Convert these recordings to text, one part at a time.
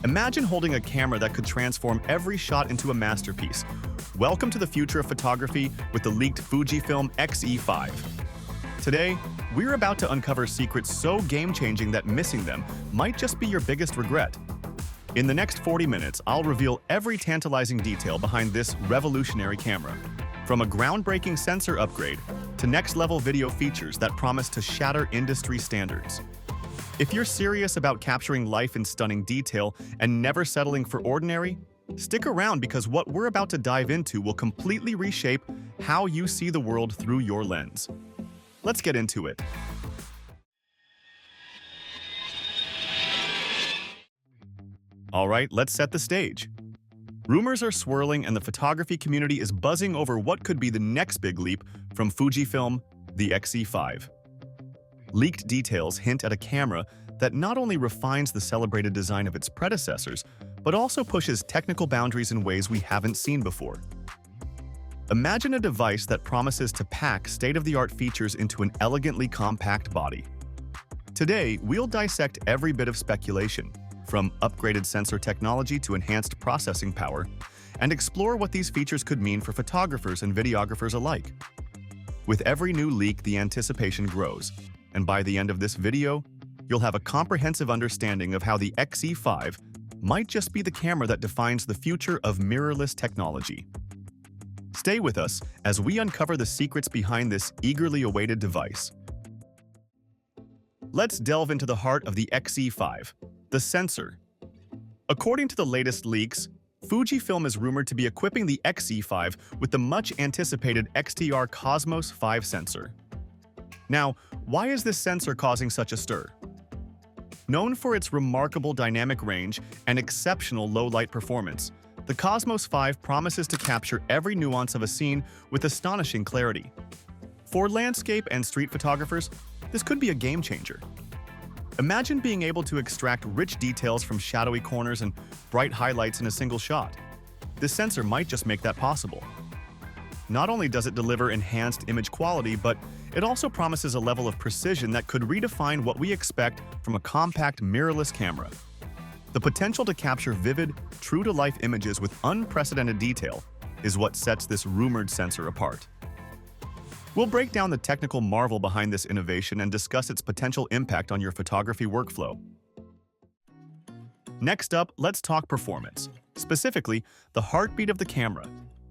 Imagine holding a camera that could transform every shot into a masterpiece. Welcome to the future of photography with the leaked Fujifilm XE5. Today, we're about to uncover secrets so game-changing that missing them might just be your biggest regret. In the next 40 minutes, I'll reveal every tantalizing detail behind this revolutionary camera. From a groundbreaking sensor upgrade to next-level video features that promise to shatter industry standards. If you're serious about capturing life in stunning detail and never settling for ordinary, stick around because what we're about to dive into will completely reshape how you see the world through your lens. Let's get into it. All right, let's set the stage. Rumors are swirling and the photography community is buzzing over what could be the next big leap from Fujifilm, the XE5. Leaked details hint at a camera that not only refines the celebrated design of its predecessors, but also pushes technical boundaries in ways we haven't seen before. Imagine a device that promises to pack state-of-the-art features into an elegantly compact body. Today, we'll dissect every bit of speculation, from upgraded sensor technology to enhanced processing power, and explore what these features could mean for photographers and videographers alike. With every new leak, the anticipation grows, and by the end of this video, you'll have a comprehensive understanding of how the XE5 might just be the camera that defines the future of mirrorless technology. Stay with us as we uncover the secrets behind this eagerly awaited device. Let's delve into the heart of the XE5, the sensor. According to the latest leaks, Fujifilm is rumored to be equipping the XE5 with the much-anticipated XTR Cosmos5 sensor. Now, why is this sensor causing such a stir? Known for its remarkable dynamic range and exceptional low-light performance, the Cosmos5 promises to capture every nuance of a scene with astonishing clarity. For landscape and street photographers, this could be a game-changer. Imagine being able to extract rich details from shadowy corners and bright highlights in a single shot. This sensor might just make that possible. Not only does it deliver enhanced image quality, but it also promises a level of precision that could redefine what we expect from a compact mirrorless camera. The potential to capture vivid, true-to-life images with unprecedented detail is what sets this rumored sensor apart. We'll break down the technical marvel behind this innovation and discuss its potential impact on your photography workflow. Next up, let's talk performance, specifically the heartbeat of the camera,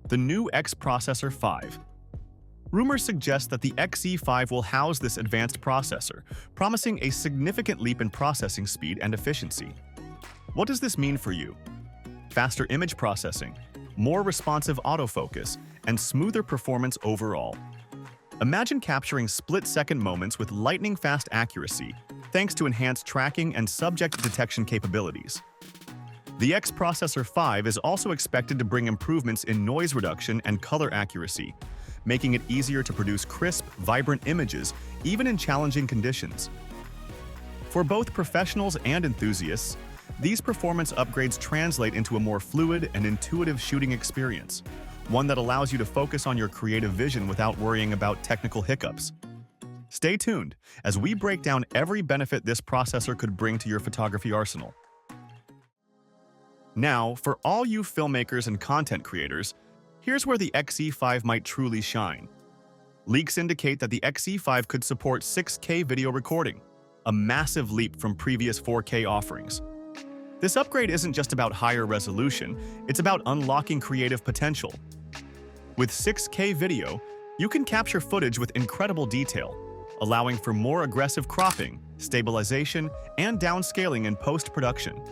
the new X Processor 5. Rumors suggest that the XE5 will house this advanced processor, promising a significant leap in processing speed and efficiency. What does this mean for you? Faster image processing, more responsive autofocus, and smoother performance overall. Imagine capturing split-second moments with lightning-fast accuracy, thanks to enhanced tracking and subject detection capabilities. The X Processor 5 is also expected to bring improvements in noise reduction and color accuracy, making it easier to produce crisp, vibrant images, even in challenging conditions. For both professionals and enthusiasts, these performance upgrades translate into a more fluid and intuitive shooting experience, one that allows you to focus on your creative vision without worrying about technical hiccups. Stay tuned as we break down every benefit this processor could bring to your photography arsenal. Now, for all you filmmakers and content creators, here's where the XE5 might truly shine. Leaks indicate that the XE5 could support 6K video recording, a massive leap from previous 4K offerings. This upgrade isn't just about higher resolution, it's about unlocking creative potential. With 6K video, you can capture footage with incredible detail, allowing for more aggressive cropping, stabilization, and downscaling in post-production.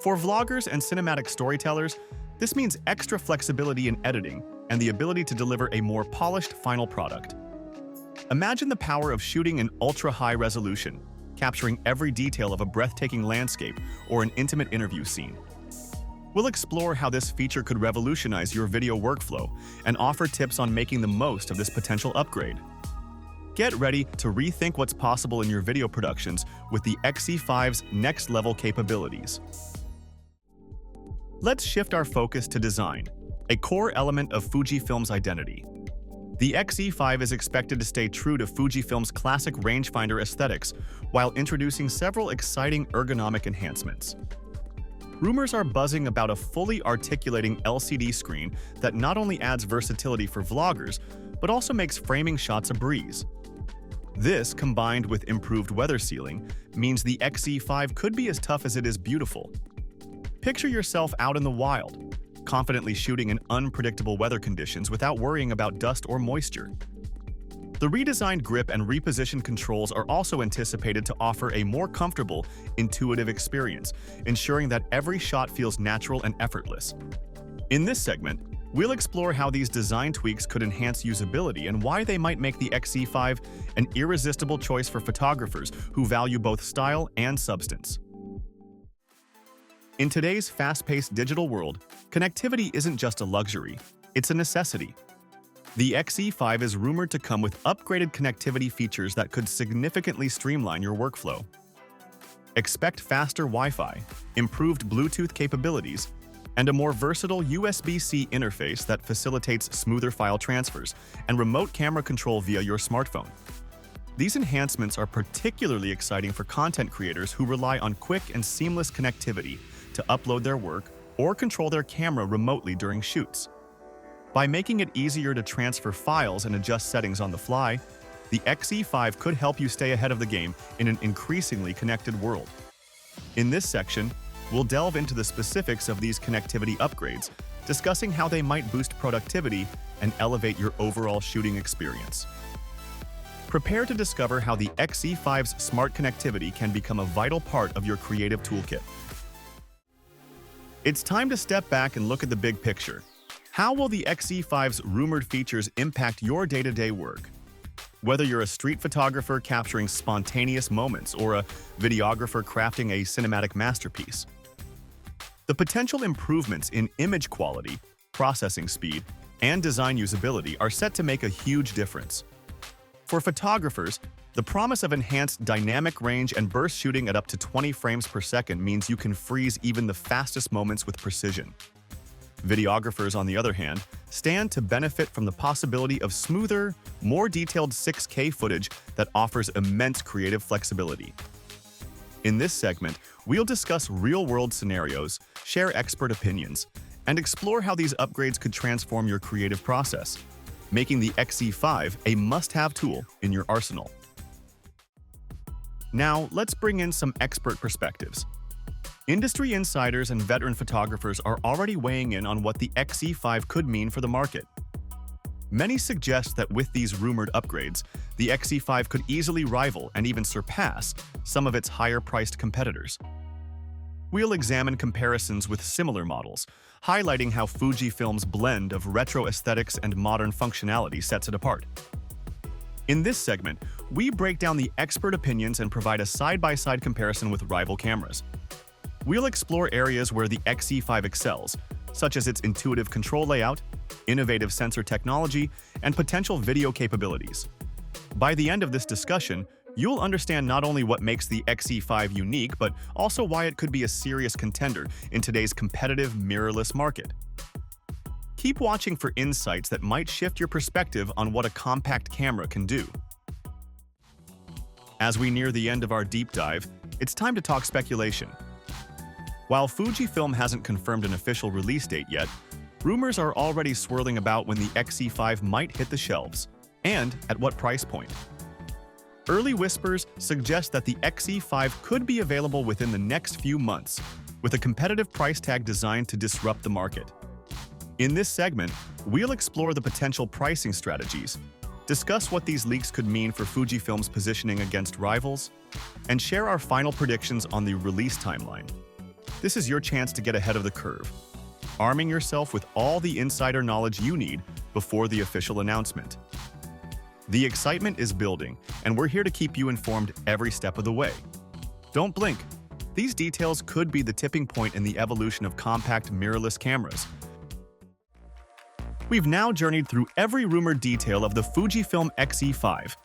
For vloggers and cinematic storytellers, this means extra flexibility in editing and the ability to deliver a more polished final product. Imagine the power of shooting in ultra-high resolution, capturing every detail of a breathtaking landscape or an intimate interview scene. We'll explore how this feature could revolutionize your video workflow and offer tips on making the most of this potential upgrade. Get ready to rethink what's possible in your video productions with the XE5's next-level capabilities. Let's shift our focus to design, a core element of Fujifilm's identity. The XE5 is expected to stay true to Fujifilm's classic rangefinder aesthetics while introducing several exciting ergonomic enhancements. rumors are buzzing about a fully articulating LCD screen that not only adds versatility for vloggers, but also makes framing shots a breeze. This, combined with improved weather sealing, means the XE5 could be as tough as it is beautiful. Picture yourself out in the wild, confidently shooting in unpredictable weather conditions without worrying about dust or moisture. The redesigned grip and repositioned controls are also anticipated to offer a more comfortable, intuitive experience, ensuring that every shot feels natural and effortless. In this segment, we'll explore how these design tweaks could enhance usability and why they might make the XE5 an irresistible choice for photographers who value both style and substance. In today's fast-paced digital world, connectivity isn't just a luxury, it's a necessity. The XE5 is rumored to come with upgraded connectivity features that could significantly streamline your workflow. Expect faster Wi-Fi, improved Bluetooth capabilities, and a more versatile USB-C interface that facilitates smoother file transfers and remote camera control via your smartphone. These enhancements are particularly exciting for content creators who rely on quick and seamless connectivity to upload their work or control their camera remotely during shoots. By making it easier to transfer files and adjust settings on the fly, the XE5 could help you stay ahead of the game in an increasingly connected world. In this section, we'll delve into the specifics of these connectivity upgrades, discussing how they might boost productivity and elevate your overall shooting experience. Prepare to discover how the XE5's smart connectivity can become a vital part of your creative toolkit. It's time to step back and look at the big picture. How will the XE5's rumored features impact your day-to-day work? Whether you're a street photographer capturing spontaneous moments or a videographer crafting a cinematic masterpiece, the potential improvements in image quality, processing speed, and design usability are set to make a huge difference. For photographers, the promise of enhanced dynamic range and burst shooting at up to 20 frames per second means you can freeze even the fastest moments with precision. Videographers, on the other hand, stand to benefit from the possibility of smoother, more detailed 6K footage that offers immense creative flexibility. In this segment, we'll discuss real-world scenarios, share expert opinions, and explore how these upgrades could transform your creative process, making the XE5 a must-have tool in your arsenal. Now, let's bring in some expert perspectives. Industry insiders and veteran photographers are already weighing in on what the XE5 could mean for the market. Many suggest that with these rumored upgrades, the XE5 could easily rival and even surpass some of its higher-priced competitors. We'll examine comparisons with similar models, highlighting how Fujifilm's blend of retro aesthetics and modern functionality sets it apart. In this segment, we break down the expert opinions and provide a side-by-side comparison with rival cameras. We'll explore areas where the XE5 excels, such as its intuitive control layout, innovative sensor technology, and potential video capabilities. By the end of this discussion, you'll understand not only what makes the XE5 unique, but also why it could be a serious contender in today's competitive mirrorless market. Keep watching for insights that might shift your perspective on what a compact camera can do. As we near the end of our deep dive, it's time to talk speculation. While Fujifilm hasn't confirmed an official release date yet, rumors are already swirling about when the XE5 might hit the shelves, and at what price point. Early whispers suggest that the XE5 could be available within the next few months, with a competitive price tag designed to disrupt the market. In this segment, we'll explore the potential pricing strategies, discuss what these leaks could mean for Fujifilm's positioning against rivals, and share our final predictions on the release timeline. This is your chance to get ahead of the curve, arming yourself with all the insider knowledge you need before the official announcement. The excitement is building, and we're here to keep you informed every step of the way. Don't blink. These details could be the tipping point in the evolution of compact mirrorless cameras. We've now journeyed through every rumored detail of the Fujifilm XE5,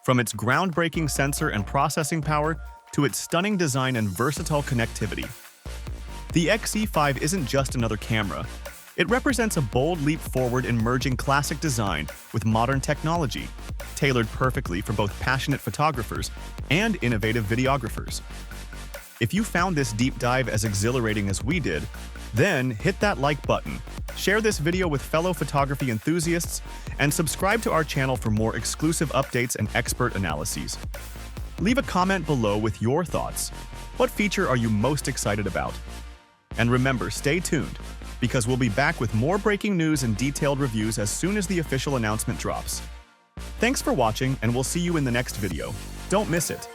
from its groundbreaking sensor and processing power to its stunning design and versatile connectivity. The XE5 isn't just another camera. It represents a bold leap forward in merging classic design with modern technology, tailored perfectly for both passionate photographers and innovative videographers. If you found this deep dive as exhilarating as we did, then hit that like button, share this video with fellow photography enthusiasts, and subscribe to our channel for more exclusive updates and expert analyses. Leave a comment below with your thoughts. What feature are you most excited about? And remember, stay tuned, because we'll be back with more breaking news and detailed reviews as soon as the official announcement drops. Thanks for watching, and we'll see you in the next video. Don't miss it.